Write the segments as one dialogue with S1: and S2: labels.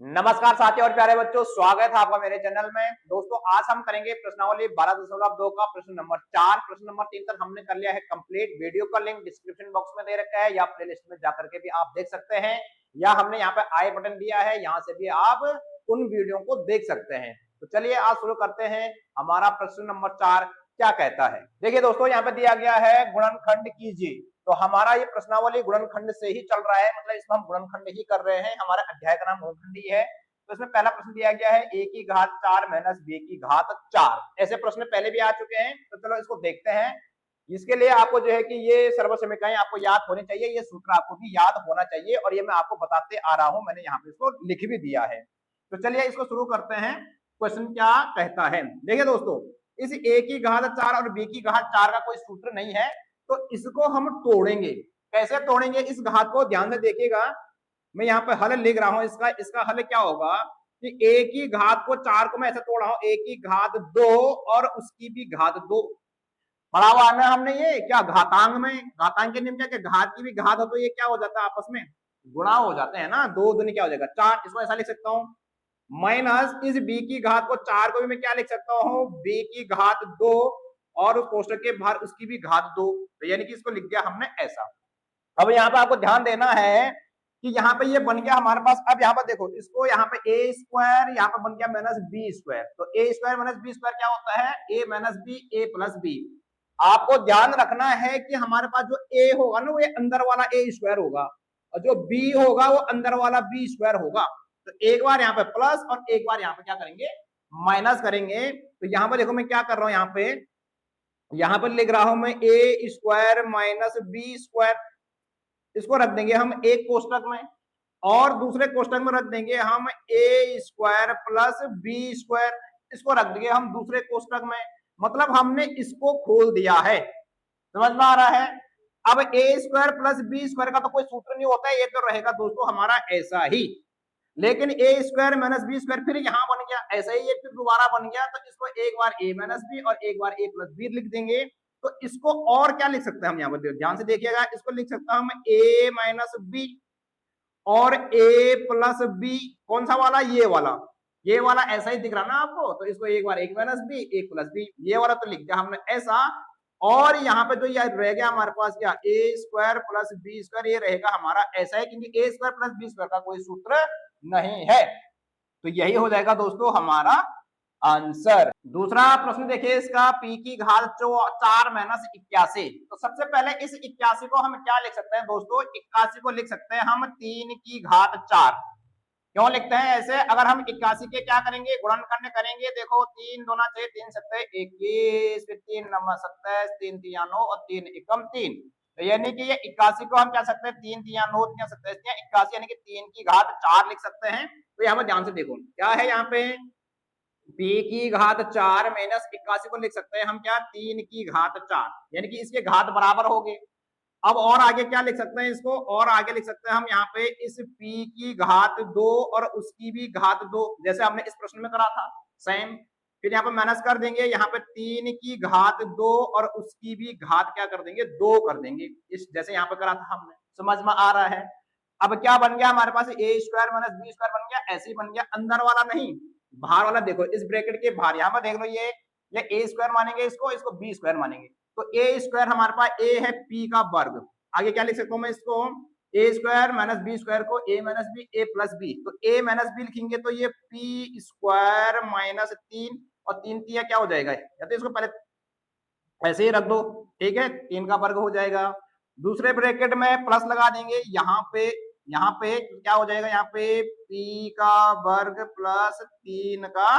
S1: नमस्कार साथियों और प्यारे बच्चों, स्वागत है आपका मेरे चैनल में। दोस्तों आज हम करेंगे प्रश्नावली 12.2 का प्रश्न नंबर 4। प्रश्न नंबर 3 तक हमने कर लिया है कंप्लीट। वीडियो का लिंक डिस्क्रिप्शन बॉक्स में दे रखा है या प्लेलिस्ट में जाकर के भी आप देख सकते हैं, या हमने यहाँ पे आई बटन दिया है, यहाँ से भी आप उन वीडियो को देख सकते हैं। तो चलिए आज शुरू करते हैं। हमारा प्रश्न नंबर 4 क्या कहता है। देखिए दोस्तों, यहाँ पे दिया गया है गुणनखंड कीजिए। तो हमारा ये प्रश्नावली गुणनखंड से ही चल रहा है, मतलब इसमें हम गुणनखंड ही कर रहे हैं। हमारा अध्याय का नाम गुणनखंड ही है। तो इसमें पहला प्रश्न दिया गया है a की घात 4 माइनस b की घात 4। ऐसे प्रश्न पहले भी आ चुके हैं, तो चलो इसको देखते हैं। इसके लिए आपको जो है कि ये सर्वसमीकरण आपको याद होनी चाहिए, ये सूत्र आपको भी याद होना चाहिए, और ये मैं आपको बताते आ रहा हूं। मैंने यहाँ पे इसको लिख भी दिया है। तो चलिए इसको शुरू करते हैं। क्वेश्चन क्या कहता है, देखिए दोस्तों, इस a की घात 4 और b की घात 4 का कोई सूत्र नहीं है, तो इसको हम तोड़ेंगे। कैसे तोड़ेंगे, इस घात को ध्यान से देखिएगा। मैं यहाँ पे हल लिख रहा हूं इसका हल क्या होगा कि a की घात को 4 को मैं ऐसे तोड़ रहा हूं, a की घात 2 और उसकी भी घात 2। पढ़ा हुआ है ना हमने, ये क्या घातांक में, घातांक के नियम क्या, घात की भी घात हो तो ये क्या हो जाता है, आपस में गुणा हो जाते हैं ना। 2 दूनी क्या हो जाएगा 4। इसको ऐसा लिख सकता हूं, माइनस इस b की घात को 4 को भी मैं क्या लिख सकता हूँ, b की घात 2 और उस कोष्टक के बाहर उसकी भी घात 2। तो यानी कि इसको लिख दिया हमने ऐसा। अब यहाँ पे आपको ध्यान देना है कि यहाँ पे ये बन गया हमारे पास। अब यहाँ पर देखो, इसको यहाँ पे a स्क्वायर यहाँ पे बन गया माइनस बी स्क्वायर। तो a square minus B square क्या होता है, a minus B a plus B. आपको ध्यान रखना है कि हमारे पास जो a होगा ना, वो अंदर वाला a स्क्वायर होगा, और जो b होगा वो अंदर वाला b स्क्वायर होगा। तो एक बार यहाँ पे प्लस और एक बार यहाँ पे क्या करेंगे, माइनस करेंगे। तो यहाँ पर देखो मैं क्या कर रहा हूँ, यहाँ पर लिख रहा हूं मैं a square minus B square. इसको रख देंगे हम एक कोष्टक में, और दूसरे कोष्टक में रख देंगे हम ए स्क्वायर प्लस बी स्क्वायर। इसको रख देंगे हम दूसरे कोष्टक में, मतलब हमने इसको खोल दिया है। समझ में आ रहा है। अब ए स्क्वायर प्लस बी स्क्वायर का तो कोई सूत्र नहीं होता है, ये तो रहेगा दोस्तों हमारा ऐसा ही। लेकिन ए स्क्वायर माइनस बी स्क्वायर फिर यहां बन गया ऐसा ही, ये फिर दोबारा बन गया। तो इसको एक बार ए माइनस बी और एक बार ए प्लस बी लिख देंगे। तो इसको और क्या लिख सकते हैं हम, यहाँ पर ध्यान से देखिएगा, इसको लिख सकता हूं मैं ए माइनस बी और ए प्लस बी। कौन सा वाला, ये वाला ऐसा ही दिख रहा ना आपको। तो इसको एक बार एक माइनस बी एक प्लस बी, ये वाला तो लिख दिया हमने ऐसा। और यहाँ पे जो ये रह गया हमारे पास क्या, ए स्क्वायर प्लस बी स्क्वायर, ये रहेगा हमारा ऐसा है, क्योंकि ए स्क्वायर प्लस बी स्क्वायर का कोई सूत्र नहीं है। तो यही हो जाएगा दोस्तों हमारा आंसर। दूसरा प्रश्न देखिए इसका, p की घात 4 माइनस 81। तो सबसे पहले इस 81 को हम क्या लिख सकते हैं दोस्तों, 81 को लिख सकते हैं हम 3 की घात 4। क्यों लिखते हैं ऐसे, अगर हम 81 के क्या करेंगे, गुणनखंड करेंगे। देखो 3 दूना 6, 3 सत्ते 21, फिर 3 नंबर 27, 3 तिया 9 और 3 एकम 3। तो यानी कि ये 81 को हम क्या सकते हैं, 3 तिया 9 तिया 27 तिया 81, यानी कि 3 की घात 4 लिख सकते हैं। तो यहाँ पर ध्यान से देखो क्या है, यहाँ पे p की घात 4 माइनस 81 को लिख सकते हैं हम क्या, 3 की घात 4, यानी कि इसके घात बराबर हो गए। अब और आगे क्या लिख सकते हैं इसको, और आगे लिख सकते हैं हम यहाँ पे इस p की घात 2 और उसकी भी घात 2, जैसे हमने इस प्रश्न में करा था सेम। फिर यहाँ पे माइनस कर देंगे, यहाँ पे 3 की घात 2 और उसकी भी घात क्या कर देंगे, 2 कर देंगे, इस जैसे यहाँ पे करा था हमने। समझ में आ रहा है। अब क्या बन गया हमारे पास, ए स्क्वायर माइनस बी स्क्वायर बन गया, ऐसे ही बन गया, अंदर वाला नहीं बाहर वाला। देखो इस ब्रैकेट के बाहर यहाँ पर देख लो, ये ए स्क्वायर मानेंगे इसको बी स्क्वायर मानेंगे। तो ए स्क्वायर हमारे पास ए है p का वर्ग। आगे क्या लिख सकता हूँ मैं इसको, ए स्क्वायर माइनस बी स्क्वायर को ए माइनस बी ए प्लस बी। तो ए माइनस बी लिखेंगे तो ये p स्क्वायर माइनस 3 और 3 तिया क्या हो जाएगा, या तो इसको पहले ऐसे ही रख दो, ठीक है, 3 का वर्ग हो जाएगा। दूसरे ब्रैकेट में प्लस लगा देंगे, यहाँ पे क्या हो जाएगा, यहाँ पे p का वर्ग प्लस 3 का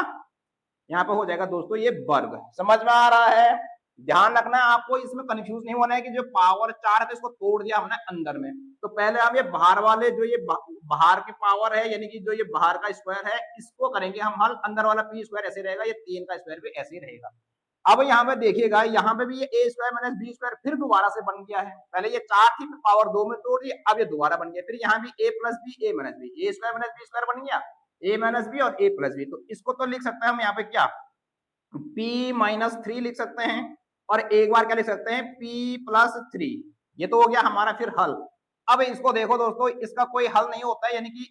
S1: यहाँ पे हो जाएगा दोस्तों ये वर्ग। समझ में आ रहा है। ध्यान रखना है आपको, इसमें कंफ्यूज नहीं होना है कि जो पावर 4 है तो इसको तोड़ दिया हमने अंदर में। तो पहले हम ये बाहर वाले जो ये बाहर की पावर है, यानी कि जो ये बाहर का स्क्वायर है, इसको करेंगे हम हल। अंदर वाला p स्क्वायर ऐसे रहेगा, ये 3 का स्क्वायर भी ऐसे ही रहेगा। अब यहाँ पे देखिएगा, यहाँ पे भी ये ए स्क्वायर माइनस बी स्क्वायर फिर दोबारा से बन गया है। पहले ये 4 थी, फिर पावर 2 में तोड़ दी, अब ये दोबारा बन गया। फिर यहाँ भी ए प्लस बी ए माइनस बी, ए स्क्वायर माइनस बी स्क्वायर बन गया, ए माइनस बी और ए प्लस बी। तो इसको तो लिख सकते हैं हम यहाँ पे क्या, p माइनस 3 लिख सकते हैं, और एक बार क्या लिख सकते हैं, p प्लस 3। ये तो हो गया हमारा फिर हल। अब इसको देखो दोस्तों, इसका कोई हल नहीं होता है, यानी कि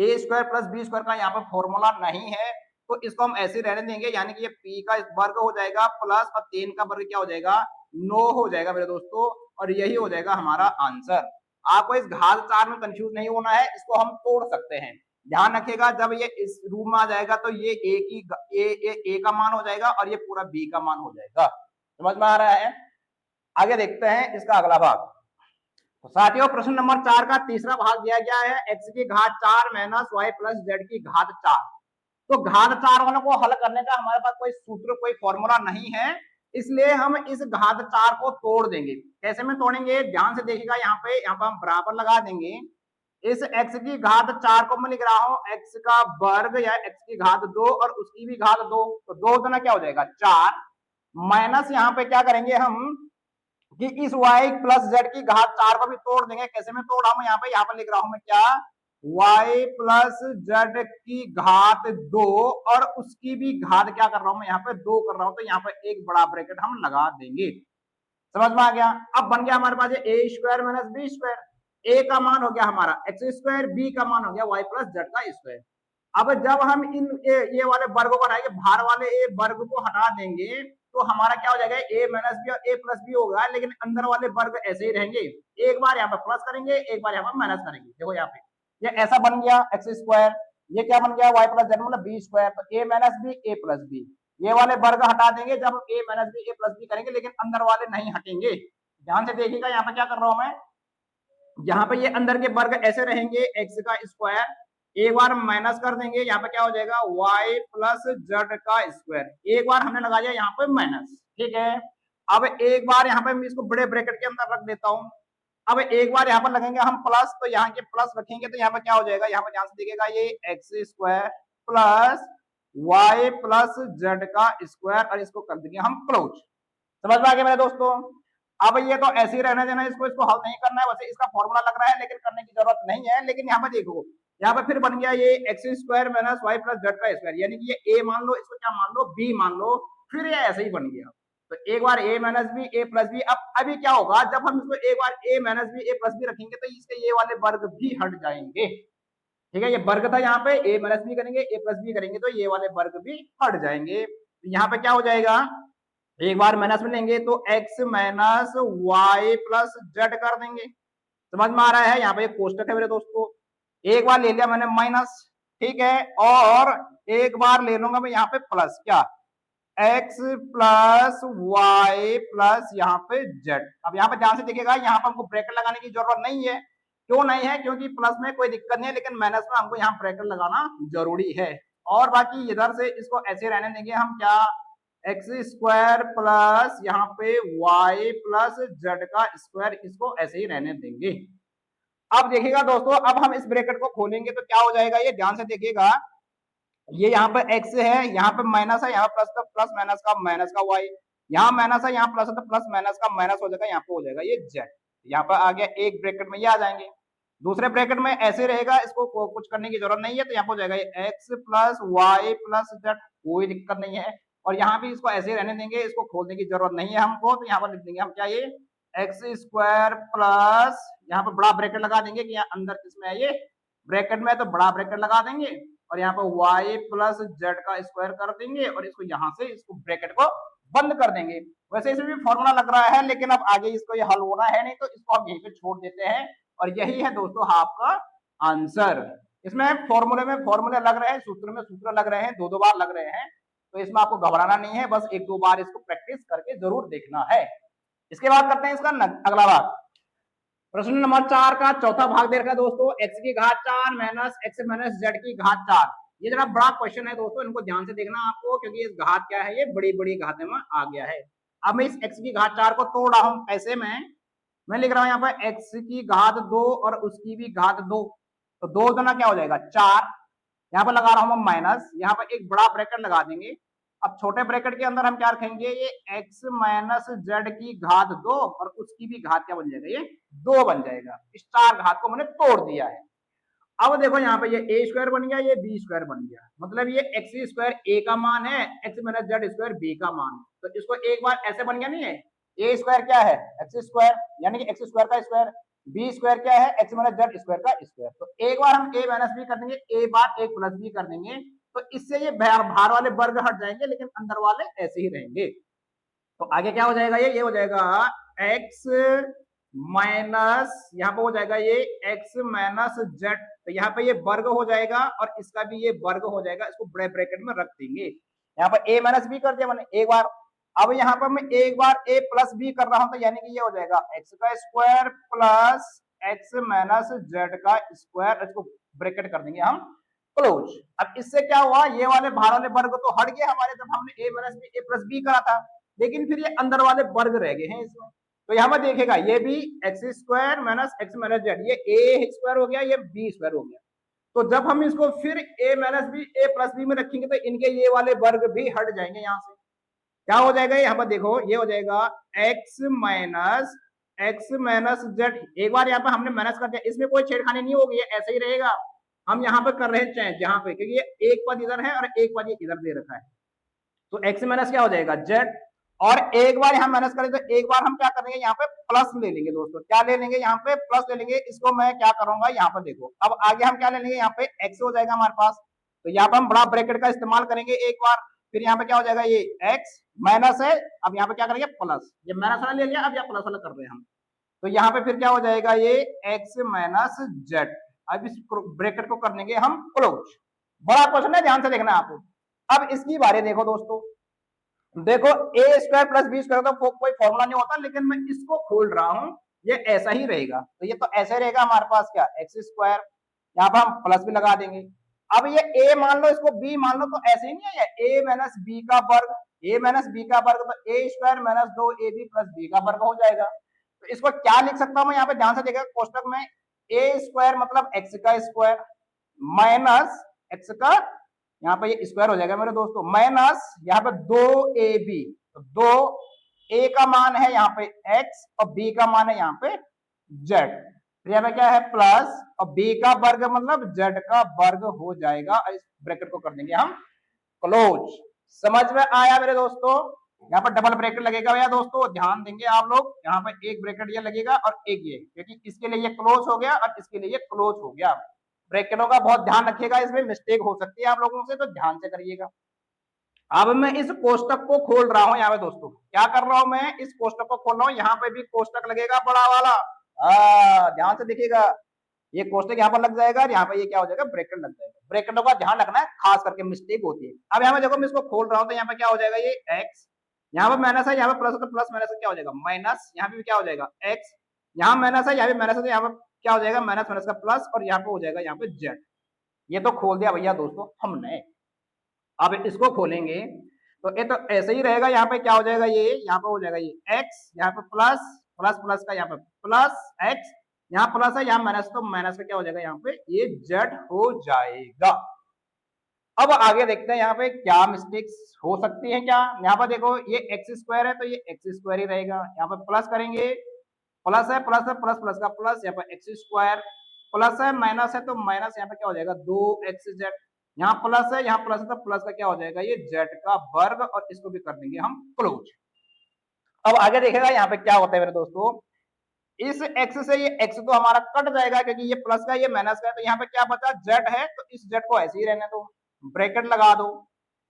S1: ए स्क्वायर प्लस बी स्क्वायर का यहाँ पर फॉर्मूला नहीं है, तो इसको हम ऐसे रहने देंगे, यानी कि ये पी का वर्ग हो जाएगा प्लस और 3 का वर्ग क्या हो जाएगा 9 हो जाएगा मेरे दोस्तों, और यही हो जाएगा हमारा आंसर। आपको इस घात 4 में कंफ्यूज नहीं होना है, इसको हम तोड़ सकते हैं। ध्यान रखिएगा जब ये इस रूप में आ जाएगा तो ये ए का मान हो जाएगा और ये पूरा बी का मान हो जाएगा। समझ में आ रहा है? आगे देखते हैं इसका अगला भाग। तो साथियों प्रश्न नंबर 4 का तीसरा भाग दिया गया है x की घात 4 माइनस वाई प्लस जेड की घात 4। तो घात 4 वालों को हल करने का हमारे पास कोई सूत्र कोई फॉर्मूला नहीं है, इसलिए हम इस घात 4 को तोड़ देंगे। कैसे में तोड़ेंगे ध्यान से देखिएगा, यहाँ पे हम बराबर लगा देंगे। इस x की घात 4 को मैं लिख रहा हूं x का वर्ग या x की घात 2 और उसकी भी घात 2, तो 2 गुना क्या हो जाएगा 4, माइनस यहाँ पे क्या करेंगे हम कि इस y प्लस जेड की घात 4 को भी तोड़ देंगे। कैसे में तोड़ रहा हूं, यहाँ पे लिख रहा हूं मैं क्या y प्लस जेड की घात 2 और उसकी भी घात क्या कर रहा हूं मैं यहाँ पे 2 कर रहा हूं, तो यहाँ पे एक बड़ा ब्रैकेट हम लगा देंगे। समझ में आ गया? अब बन गया हमारे पास ए स्क्वायर माइनस बी स्क्वायर, ए का मान हो गया हमारा एक्स स्क्वायर, बी का मान हो गया वाई प्लस जेड का स्क्वायर। अब जब हम इन ये वाले वर्गों को हटाएंगे, बाहर वाले ए वर्ग को हटा देंगे तो हमारा क्या हो जाएगा ए माइनस बी और ए प्लस बी होगा, लेकिन अंदर वाले वर्ग ऐसे ही रहेंगे। एक बार यहाँ पे प्लस करेंगे, एक बार यहाँ पे माइनस करेंगे। देखो यहाँ पे ये ऐसा बन गया एक्स स्क्वायर, ये क्या बन गया वाई प्लस जेड मतलब बी स्क्वायर, तो ए माइनस बी ए प्लस बी। ये वाले वर्ग हटा देंगे जब हम ए माइनस बी ए प्लस बी करेंगे, लेकिन अंदर वाले नहीं हटेंगे। ध्यान से देखिएगा यहाँ पे क्या कर रहा हूं मैं, यहाँ पे ये अंदर के वर्ग ऐसे रहेंगे एक्स का स्क्वायर, एक बार माइनस कर देंगे, यहाँ पे क्या हो जाएगा y प्लस जेड का स्क्वायर, एक बार हमने लगा दिया यहाँ पे माइनस। ठीक है, अब एक बार यहाँ पे मैं इसको बड़े ब्रैकेट के अंदर रख देता हूँ। अब एक बार यहाँ पर लगेंगे हम प्लस, तो यहाँ के प्लस रखेंगे तो यहाँ पे क्या हो जाएगा, यहाँ पे ध्यान से देखिएगा ये X square plus y plus Z का स्क्वायर, और इसको कर देंगे हम क्लोज। समझ में आ गया मेरे दोस्तों? अब ये तो ऐसे ही रहने देना, इसको हल नहीं करना है, वैसे इसका फॉर्मूला लग रहा है लेकिन करने की जरूरत नहीं है। लेकिन यहाँ पे देखो, यहाँ पे फिर बन गया ये X square minus Y plus Z का स्क्वायर, यानी कि ये ए मान लो, इसको क्या मान लो बी मान लो, फिर ये ऐसे ही बन गया। तो एक बार ए माइनस बी ए प्लस बी। अब अभी क्या होगा, जब हम इसको एक बार ए माइनस बी ए प्लस बी रखेंगे तो इसके ये वाले वर्ग भी हट जाएंगे। ठीक है, ये वर्ग था यहाँ पे, ए माइनस बी करेंगे ए प्लस बी करेंगे तो ये वाले वर्ग भी हट जाएंगे। यहाँ पे क्या हो जाएगा, एक बार माइनस में लेंगे तो x minus Y plus Z कर देंगे। समझ में आ रहा है? यहाँ पे एक कोष्टक है मेरे दोस्तों, एक बार ले लिया मैंने माइनस, ठीक है, और एक बार ले लूंगा मैं यहाँ पे प्लस, क्या x प्लस वाई प्लस यहाँ पे z। अब यहाँ पे ध्यान से देखिएगा, यहाँ पे हमको ब्रैकेट लगाने की जरूरत नहीं है। क्यों नहीं है? क्योंकि प्लस में कोई दिक्कत नहीं है, लेकिन माइनस में हमको यहाँ ब्रैकेट लगाना जरूरी है। और बाकी इधर से इसको ऐसे रहने देंगे हम, क्या एक्स स्क्वायर प्लस यहाँ पे वाई प्लस जेड का स्क्वायर, इसको ऐसे ही रहने देंगे। अब देखिएगा दोस्तों, अब हम इस ब्रैकेट को खोलेंगे तो क्या हो जाएगा, ये ध्यान से देखिएगा, ये यहाँ पे x है, यहाँ पे माइनस है, यहाँ प्लस तो प्लस माइनस का y, यहाँ माइनस है, यहाँ प्लस है तो प्लस माइनस का माइनस हो जाएगा, यहाँ पे हो जाएगा ये z। यहाँ पर आ गया, एक ब्रैकेट में ये आ जाएंगे, दूसरे ब्रैकेट में ऐसे रहेगा, इसको कुछ करने की जरूरत नहीं है, तो यहाँ पे हो जाएगा ये x plus Y plus Z, कोई दिक्कत नहीं है। और यहाँ भी इसको ऐसे रहने देंगे, इसको खोलने की जरूरत नहीं है हमको, तो यहाँ पर लिख देंगे हम क्या, ये एक्स स्क्वायर प्लस यहाँ पर बड़ा ब्रैकेट लगा देंगे कि यहाँ अंदर किसमें है, ये ब्रैकेट में, तो बड़ा ब्रैकेट लगा देंगे और यहाँ पर y प्लस जेड का स्क्वायर कर देंगे और इसको यहाँ से इसको ब्रैकेट को बंद कर देंगे। वैसे इसमें भी फॉर्मूला लग रहा है, लेकिन अब आगे इसको ये हल होना है नहीं, तो इसको हम यहीं पे छोड़ देते हैं। और यही है दोस्तों आपका आंसर। इसमें फॉर्मूले में फॉर्मूले लग रहे हैं, सूत्र में सूत्र लग रहे हैं, दो बार लग रहे हैं, तो इसमें आपको घबराना नहीं है, बस एक दो बार इसको प्रैक्टिस करके जरूर देखना है। इसके बाद करते हैं इसका अगला भाग। प्रश्न नंबर 4 का चौथा भाग दे रखा है दोस्तों, x की घात 4 माइनस x माइनस z की घात 4। ये जरा बड़ा क्वेश्चन है दोस्तों, इनको ध्यान से देखना आपको, क्योंकि इस घात क्या है, ये बड़ी बड़ी घाते में आ गया है। अब मैं इस x की घात 4 को तोड़ रहा हूं, ऐसे में मैं लिख रहा हूं यहाँ पर x की घात 2 और उसकी भी घात 2, तो 2 गुना क्या हो जाएगा 4, यहाँ पर लगा रहा हूं माइनस, यहाँ पर एक बड़ा ब्रैकेट लगा देंगे। अब छोटे ब्रैकेट के अंदर हम क्या रखेंगे, ये x माइनस जेड की घात 2 और उसकी भी घात क्या बन जाएगा, ये 2 बन जाएगा। इस 4 घात को मैंने तोड़ दिया है। अब देखो यहाँ पे ये ए स्क्वायर बन गया, ये बी स्क्वायर बन गया, मतलब ये एक्स स्क्वायर ए का मान है, X minus Z square B का मान है, तो इसको एक बार ऐसे बन गया, नहीं है ए स्क्वायर क्या है एक्स स्क्वायर, यानी कि एक्स स्क्वायर का स्क्वायर, बी स्क्वायर क्या है, एक्स माइनस जेड स्क्वायर का स्क्वायर। तो एक बार हम ए माइनस बी कर देंगे, ए बार एक प्लस बी कर देंगे, तो इससे ये बाहर वाले वर्ग हट जाएंगे, लेकिन अंदर वाले ऐसे ही रहेंगे। तो आगे क्या हो जाएगा, ये हो जाएगा एक्स माइनस, यहाँ पे हो जाएगा ये एक्स माइनस जेड, तो यहाँ पे ये वर्ग हो जाएगा और इसका भी ये वर्ग हो जाएगा, इसको बड़े ब्रैकेट में रख देंगे। यहाँ पर ए माइनस बी कर दिया मैंने एक बार, अब यहाँ पर मैं एक बार ए प्लस बी कर रहा हूं, तो यानी कि ये हो जाएगा एक्स का square plus x minus Z का स्क्वायर, इसको ब्रैकेट कर देंगे हम क्लोज। अब इससे क्या हुआ, ये वाले बाहर वाले वर्ग तो हट गए हमारे, जब हमने ए माइनस बी ए प्लस बी करा था, लेकिन फिर ये अंदर वाले वर्ग रह गए हैं इसमें। तो यहाँ पर देखेगा ये भी x square minus x minus Z, ये ए स्क्वायर हो गया, ये बी स्क्वायर हो गया। तो जब हम इसको फिर ए माइनस बी ए प्लस बी में रखेंगे, तो इनके ये वाले वर्ग भी हट जाएंगे। यहाँ से क्या हो जाएगा, यहाँ पर देखो ये हो जाएगा एक्स माइनस जेड, एक बार यहाँ पे हमने माइनस कर दिया, इसमें कोई छेड़खानी नहीं होगी, ऐसे ही रहेगा। हम यहाँ पे कर रहे हैं चेंज यहाँ पे, क्योंकि ये एक पद इधर है और एक पद इधर दे रखा है। तो एक्स माइनस क्या हो जाएगा जेड, और एक बार यहाँ माइनस करें तो एक बार हम क्या करेंगे, यहाँ पे प्लस ले लेंगे दोस्तों, क्या ले लेंगे, यहाँ पे प्लस ले लेंगे। इसको मैं क्या करूंगा, यहाँ पे देखो, अब आगे हम क्या ले लेंगे, यहाँ पे एक्स हो जाएगा हमारे पास, तो यहाँ पे हम बड़ा ब्रैकेट का इस्तेमाल करेंगे एक बार, फिर यहाँ पे क्या हो जाएगा, ये एक्स माइनस है, अब यहाँ पे क्या करेंगे प्लस, ये माइनस वाला ले लिया, अब यहाँ प्लस वाला कर रहे हैं हम, तो यहाँ पे फिर क्या हो जाएगा, ये एक्स माइनस जेड। अब इस ब्रैकेट को कर देंगे हम क्लोज। बड़ा क्वेश्चन है, ध्यान से देखना आपको। अब इसकी बारे देखो दोस्तों, देखो ए स्क्वायर प्लस बी स्क्वायर तो कोई फॉर्मूला नहीं होता, लेकिन मैं इसको खोल रहा हूं, ये ऐसा ही रहेगा, तो ये तो ऐसे रहेगा हमारे पास क्या, एक्स स्क्वायर, यहाँ पर हम प्लस भी लगा देंगे। अब ये ए मान लो, इसको बी मान लो, तो ऐसे ही नहीं है, ए माइनस बी का वर्ग, ए माइनस बी का वर्ग, तो a square minus 2ab plus b का वर्ग हो जाएगा। तो इसको क्या लिख सकता हूं मैं, यहाँ पे ध्यान से देखिएगा कोष्टक में, ए स्क्वायर मतलब एक्स का स्क्वायर माइनस एक्स का, यहाँ पे ये स्क्वायर हो जाएगा मेरे दोस्तों, माइनस यहाँ पे 2ab, तो 2 a का मान है यहाँ पे x और b का मान है यहाँ पे z, फिर यहाँ पे क्या है प्लस, और b का वर्ग मतलब z का वर्ग हो जाएगा। इस ब्रैकेट को कर देंगे हम क्लोज। समझ में आया मेरे दोस्तों, यहाँ पर डबल ब्रैकेट लगेगा भैया दोस्तों, ध्यान देंगे आप लोग, यहाँ पर एक ब्रैकेट ये लगेगा और एक ये, क्योंकि इसके लिए ये क्लोज हो गया और इसके लिए ये क्लोज हो गया। ब्रैकेटों का बहुत ध्यान रखिएगा, इसमें मिस्टेक हो सकती है आप लोगों से, तो ध्यान से करिएगा। अब मैं इस कोष्टक को खोल रहा हूं, यहाँ पे दोस्तों क्या कर रहा हूं, मैं इस कोष्टक को खोल रहा हूं, यहाँ पे भी कोष्टक लगेगा बड़ा वाला, ध्यान से देखिएगा, ये कोष्टक यहाँ पर लग जाएगा, यहाँ पे ये क्या हो जाएगा, ब्रैकेट लग जाएगा। ब्रैकेटों का ध्यान रखना है, खास करके मिस्टेक होती है। अब यहाँ पे देखो मैं इसको खोल रहा हूँ, तो यहाँ पे क्या हो जाएगा, ये एक्स, यहाँ पे माइनस है, यहाँ पे प्लस है, तो प्लस माइनस क्या हो जाएगा माइनस, यहाँ पे भी क्या हो जाएगा एक्स, यहाँ माइनस है, यहाँ पे माइनस है, तो यहाँ पे क्या हो जाएगा माइनस माइनस का प्लस, और यहाँ पे हो जाएगा यहाँ पे जेड। ये तो खोल दिया भैया दोस्तों हमने। अब इसको खोलेंगे तो ये तो ऐसे ही रहेगा, यहाँ पे क्या हो जाएगा, ये यहाँ पे हो जाएगा ये एक्स, यहाँ पे प्लस प्लस प्लस का यहाँ पे प्लस एक्स, यहाँ प्लस है, यहाँ माइनस, तो माइनस का क्या हो जाएगा, यहाँ पे ये जेड हो जाएगा। अब आगे देखते हैं यहाँ पे क्या मिस्टेक्स हो सकती है क्या। यहाँ पर देखो ये एक्स स्क्वायर है, तो ये एक्स स्क्वायर ही रहेगा, यहाँ पे प्लस करेंगे, प्लस है प्लस है प्लस प्लस का प्लस, यहाँ पर एक्स स्क्वायर, प्लस है माइनस है, तो माइनस यहाँ पे क्या हो जाएगा 2xz, यहाँ प्लस है, यहाँ प्लस है, तो प्लस का क्या हो जाएगा ये z का वर्ग, और इसको भी कर देंगे हम क्लोज। अब आगे देखेगा यहाँ पे क्या होता है मेरे दोस्तों, इस x से ये x तो हमारा कट जाएगा, क्योंकि ये प्लस का ये माइनस का है, तो यहाँ पे क्या बचा z है, तो इस z को ऐसे ही रहने दो, ब्रैकेट लगा दो।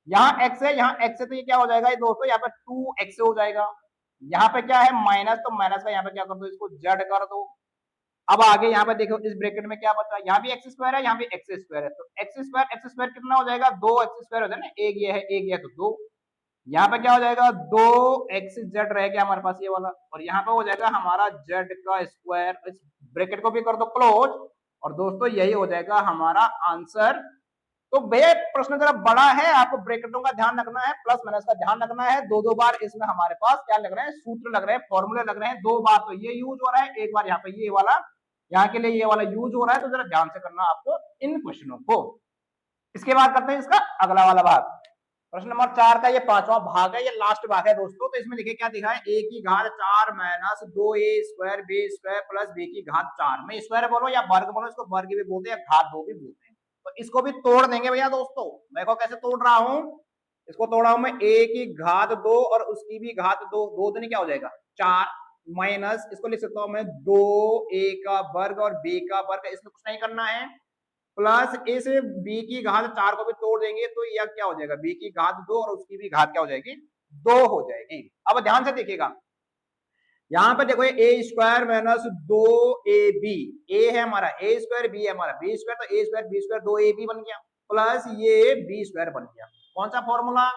S1: यहाँ x है, यहाँ x है, तो ये क्या हो जाएगा ये दोस्तों, यहाँ पे 2x हो जाएगा। यहाँ पे क्या है माइनस, तो माइनस का यहाँ पे क्या कर दो, इसको z कर दो। अब आगे यहाँ पे देखो इस ब्रैकेट में क्या बचा, यहाँ भी एक्स स्क्वायर है, यहाँ भी एक्स स्क्वायर है, तो एक्स स्क्वायर कितना हो जाएगा, 2x स्क्वायर हो जाएगा ना, एक ये है एक ये है, तो 2, यहाँ पे क्या हो जाएगा 2xz रह गया हमारे पास ये वाला, और यहाँ पे हो जाएगा हमारा z का स्क्वायर। इस ब्रैकेट को भी कर दो क्लोज, और दोस्तों यही हो जाएगा हमारा आंसर। तो भैया प्रश्न जरा बड़ा है, आपको ब्रैकेटों का ध्यान रखना है, प्लस माइनस का ध्यान रखना है, दो बार इसमें हमारे पास क्या लग रहे हैं, सूत्र लग रहे हैं, फॉर्मूले लग रहे हैं, 2 बार तो ये यूज हो रहा है, एक बार यहाँ पे ये वाला, यहाँ के लिए ये वाला यूज हो रहा है, तो जरा ध्यान से करना आपको इन क्वेश्चनों को। इसके बाद करते हैं इसका अगला वाला भाग, प्रश्न नंबर 4 का ये 5वां भाग है, ये लास्ट भाग है दोस्तों। तो इसमें देखिए क्या दिखा है, a की घात 4 minus 2a square b square plus b की घात 4, में स्क्वायर बोलो या वर्ग बोलो, इसको वर्ग भी बोलते हैं या घात 2 भी बोलते हैं। तो इसको भी तोड़ देंगे भैया दोस्तों, देखो कैसे तोड़ रहा हूं, इसको तोड़ा हूं मैं, a की घात 2 और उसकी भी घात 2, 2 दूनी क्या हो जाएगा 4, माइनस इसको लिख सकता हूं मैं 2a का वर्ग और b का वर्ग, इसमें कुछ नहीं करना है, प्लस इस b की घात 4 को भी तोड़ देंगे तो यह क्या हो जाएगा, b की घात 2 और उसकी भी घात क्या हो जाएगी, 2 हो जाएगी। अब ध्यान से देखिएगा, यहाँ पर देखो ए स्क्वायर माइनस 2ab, ए है हमारा ए स्क्वायर, बी है हमारा बी स्क्वायर, तो a square B square 2ab बन गया, प्लस ये बी स्क्वायर बन गया। कौन सा फॉर्मूला,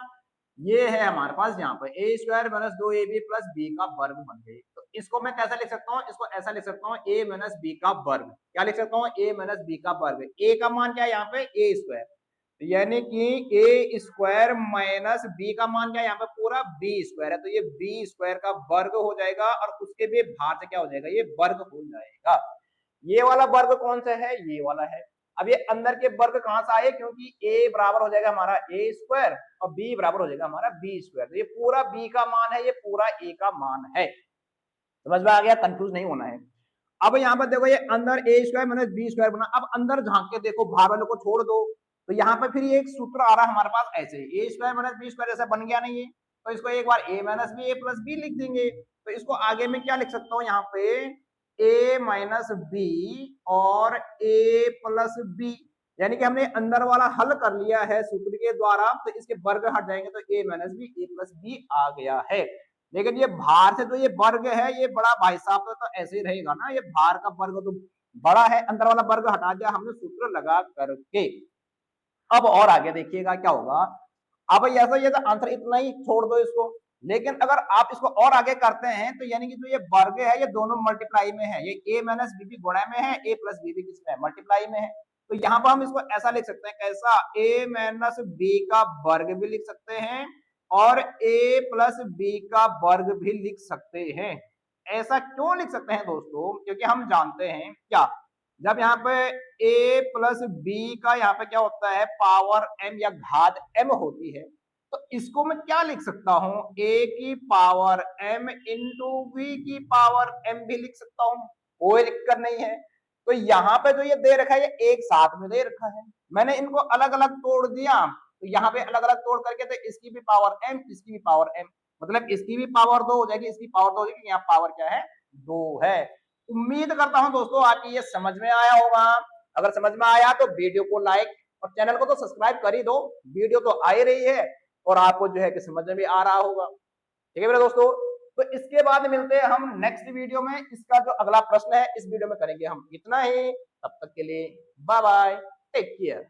S1: ये है हमारे पास यहाँ पर a square minus 2ab plus b का वर्ग बन गई। तो इसको मैं कैसा लिख सकता हूँ, इसको ऐसा लिख सकता हूँ a माइनस बी का वर्ग, क्या लिख सकता हूँ, a माइनस बी का वर्ग। a का मान क्या है यहाँ पे, a स्क्वायर, यानी कि a स्क्वायर माइनस b का मान क्या है यहाँ पे, पूरा b स्क्वायर है, तो ये b स्क्वायर का वर्ग हो जाएगा और उसके भी भार से क्या हो जाएगा, ये वर्ग हो जाएगा। ये वाला वर्ग कौन सा है, ये वाला है। अब ये अंदर के वर्ग कहां से आए, क्योंकि a बराबर हो जाएगा हमारा a स्क्वायर और b बराबर हो जाएगा हमारा b स्क्वायर, तो ये पूरा b का मान है, ये पूरा a का मान है। समझ में आ गया, कंफ्यूज नहीं होना है। अब यहाँ पर देखो ये अंदर a square minus B square बना, अब अंदर झांक के देखो, भार वालों को छोड़ दो, तो यहाँ पर फिर ये एक सूत्र आ रहा है हमारे पास ऐसे, a square minus B square जैसा बन गया नहीं है, तो इसको एक बार a minus B a plus B लिख देंगे। तो इसको आगे में क्या लिख सकता हूँ, यहाँ पे a माइनस बी और a प्लस बी, यानी कि हमने अंदर वाला हल कर लिया है सूत्र के द्वारा, तो इसके वर्ग हट जाएंगे तो a minus B a plus b आ गया है। लेकिन ये भार से तो ये वर्ग है, ये बड़ा भाई साहब तो ऐसे ही रहेगा ना, ये भार का वर्ग तो बड़ा है, अंदर वाला वर्ग हटा दिया हमने सूत्र लगा करके। अब और आगे देखिएगा क्या होगा, अब ऐसा ये तो आंसर इतना ही छोड़ दो इसको, लेकिन अगर आप इसको और आगे करते हैं तो यानी कि जो ये वर्ग है ये दोनों मल्टीप्लाई में है, ये a माइनस बी भी गुणा में है, a प्लस बी भी किसमें है, मल्टीप्लाई में है। तो यहाँ पर हम इसको ऐसा लिख सकते हैं, कैसा, a माइनस बी का वर्ग भी लिख सकते हैं और a प्लस बी का वर्ग भी लिख सकते हैं। ऐसा क्यों लिख सकते हैं दोस्तों, क्योंकि हम जानते हैं क्या, जब यहाँ पे a प्लस बी का यहाँ पे क्या होता है, पावर m या घात m होती है, तो इसको मैं क्या लिख सकता हूँ, a की पावर m इंटू v की पावर m भी लिख सकता हूँ, कोई दिक्कत नहीं है। तो यहाँ पे जो ये दे रखा है ये एक साथ में दे रखा है, मैंने इनको अलग अलग तोड़ दिया, तो यहाँ पे अलग अलग तोड़ करके तो इसकी भी पावर m, इसकी भी पावर m, मतलब इसकी भी पावर 2 हो जाएगी, इसकी पावर 2 हो जाएगी, यहाँ पावर क्या है, 2 है। उम्मीद करता हूं दोस्तों आपकी ये समझ में आया होगा। अगर समझ में आया तो वीडियो को लाइक और चैनल को तो सब्सक्राइब कर ही दो, वीडियो तो आ ही रही है और आपको जो है कि समझ में भी आ रहा होगा। ठीक है मेरे दोस्तों, तो इसके बाद मिलते हैं हम नेक्स्ट वीडियो में, इसका जो अगला प्रश्न है इस वीडियो में करेंगे हम। इतना ही, तब तक के लिए बाय बाय, टेक केयर।